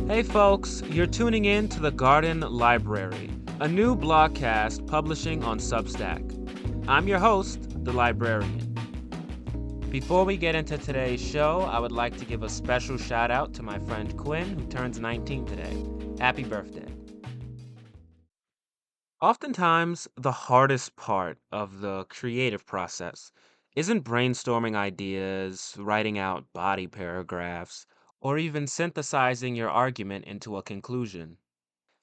Hey folks, you're tuning in to the Garden Library, a new blogcast publishing on Substack. I'm your host, the librarian. Before we get into today's show, I would like to give a special shout out to my friend Quinn, who turns 19 today. Happy birthday. Oftentimes, the hardest part of the creative process isn't brainstorming ideas, writing out body paragraphs, or even synthesizing your argument into a conclusion.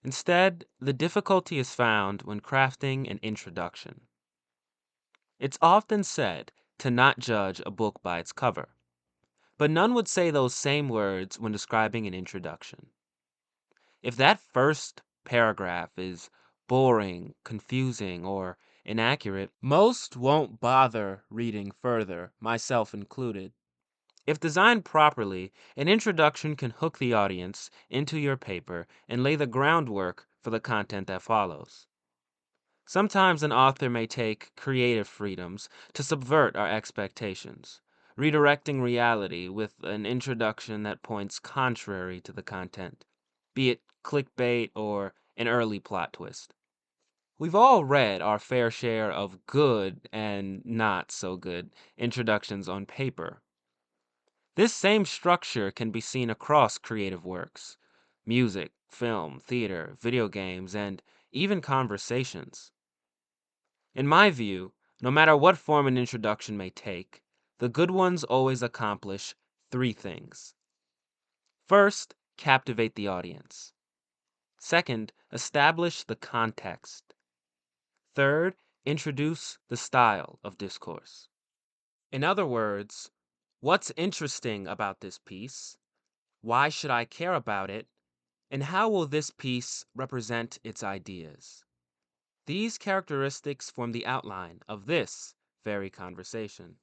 Instead, the difficulty is found when crafting an introduction. It's often said to not judge a book by its cover, but none would say those same words when describing an introduction. If that first paragraph is boring, confusing, or inaccurate, most won't bother reading further, myself included. If designed properly, an introduction can hook the audience into your paper and lay the groundwork for the content that follows. Sometimes an author may take creative freedoms to subvert our expectations, redirecting reality with an introduction that points contrary to the content, be it clickbait or an early plot twist. We've all read our fair share of good and not so good introductions on paper. This same structure can be seen across creative works: music, film, theater, video games, and even conversations. In my view, no matter what form an introduction may take, the good ones always accomplish three things. First, captivate the audience. Second, establish the context. Third, introduce the style of discourse. In other words, what's interesting about this piece? Why should I care about it? And how will this piece represent its ideas? These characteristics form the outline of this very conversation.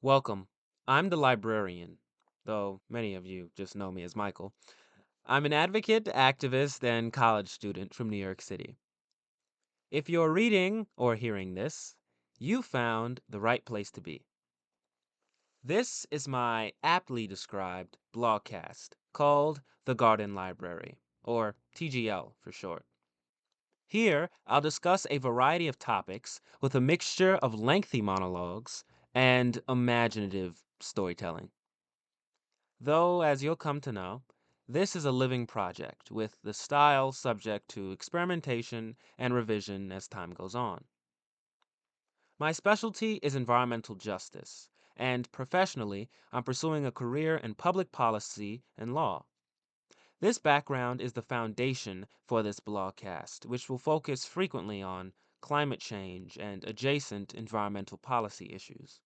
Welcome. I'm the librarian, though many of you just know me as Michael. I'm an advocate, activist, and college student from New York City. If you're reading or hearing this, you found the right place to be. This is my aptly described blogcast called The Garden Library, or TGL for short. Here, I'll discuss a variety of topics with a mixture of lengthy monologues and imaginative storytelling. Though, as you'll come to know, this is a living project with the style subject to experimentation and revision as time goes on. My specialty is environmental justice, and professionally, I'm pursuing a career in public policy and law. This background is the foundation for this blogcast, which will focus frequently on climate change and adjacent environmental policy issues.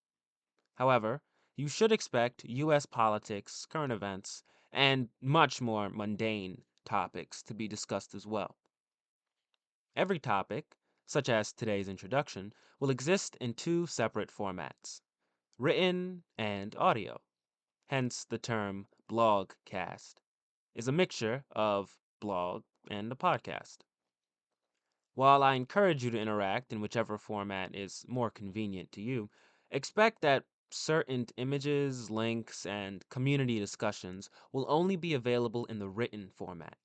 However, you should expect U.S. politics, current events, and much more mundane topics to be discussed as well. Every topic, such as today's introduction, will exist in two separate formats: written and audio. Hence the term blogcast is a mixture of blog and a podcast. While I encourage you to interact in whichever format is more convenient to you, expect that certain images, links, and community discussions will only be available in the written format.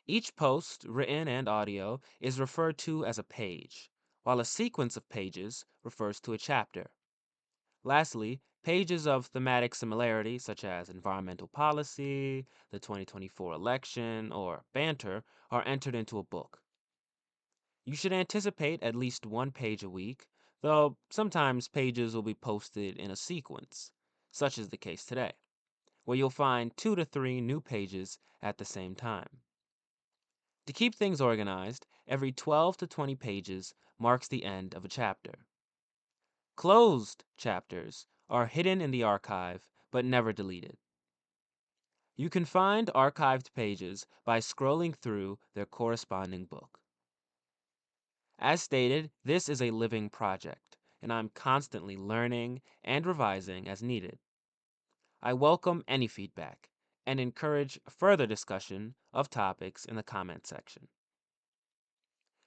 Each post, written and audio, is referred to as a page, while a sequence of pages refers to a chapter. Lastly, pages of thematic similarity, such as environmental policy, the 2024 election, or banter, are entered into a book. You should anticipate at least one page a week, though sometimes pages will be posted in a sequence, such is the case today, where you'll find 2 to 3 new pages at the same time. To keep things organized, every 12 to 20 pages marks the end of a chapter. Closed chapters are hidden in the archive but never deleted. You can find archived pages by scrolling through their corresponding book. As stated, this is a living project, and I'm constantly learning and revising as needed. I welcome any feedback and encourage further discussion of topics in the comment section.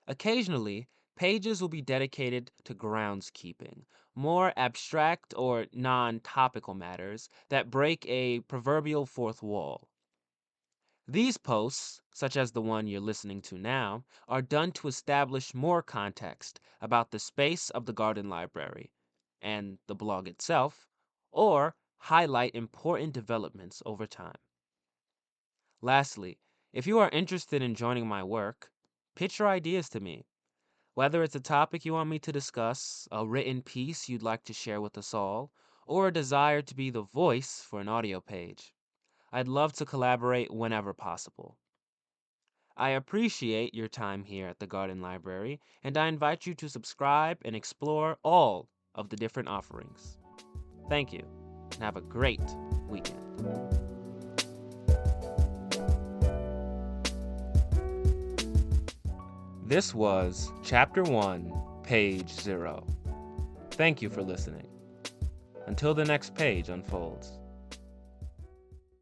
Occasionally, pages will be dedicated to groundskeeping, more abstract or non topical matters that break a proverbial fourth wall. These posts, such as the one you're listening to now, are done to establish more context about the space of the garden library and the blog itself, or highlight important developments over time. Lastly, if you are interested in joining my work, pitch your ideas to me. Whether it's a topic you want me to discuss, a written piece you'd like to share with us all, or a desire to be the voice for an audio page, I'd love to collaborate whenever possible. I appreciate your time here at the Garden Library, and I invite you to subscribe and explore all of the different offerings. Thank you, and have a great weekend. This was Chapter 1, Page 0. Thank you for listening. Until the next page unfolds.